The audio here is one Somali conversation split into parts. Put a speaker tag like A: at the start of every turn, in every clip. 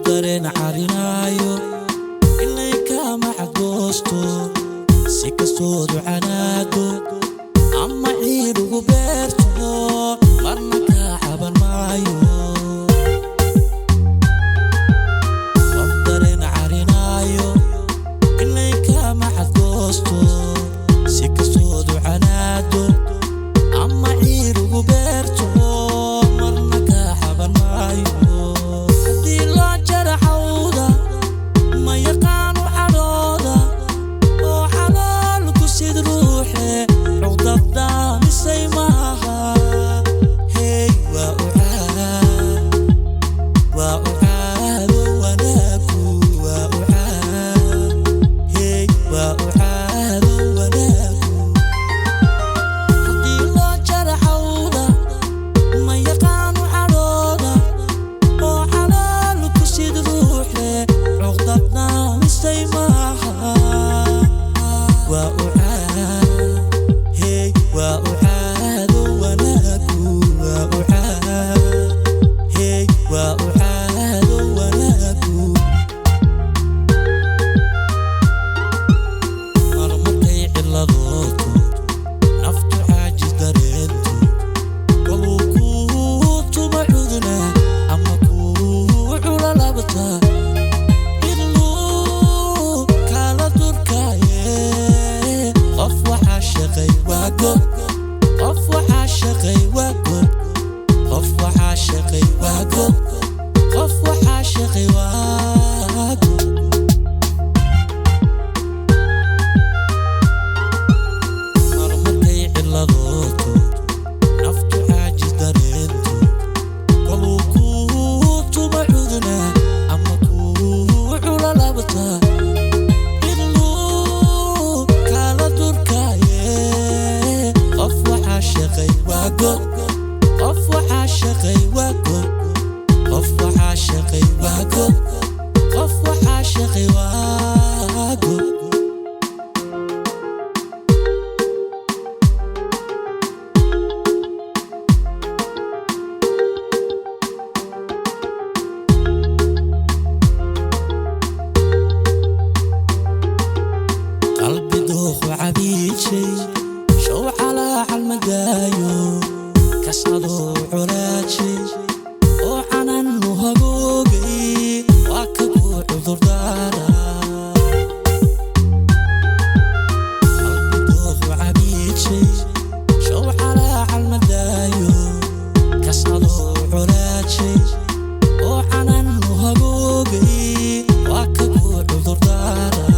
A: dareen carinaayo inay kama cadoosto si kastoo ducanaado ama ciid ugu beerto marna ka caban maayo dareen carinaayo inay kama cadoosto si kastoo ducanaado ama ciid ugu beerto marna ka caban maayo شو على المدايو كسادو عراجي وعنان وهبوبي واكبو عذر دارا قلبي دوخ وعبيتشي شو على المدايو كسادو عراجي وعنان وهبوبي واكبو عذر دارا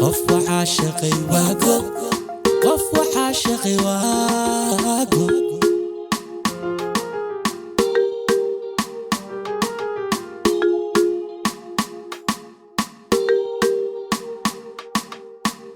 A: قف وعاشقي واقف قف وعاشقي واقف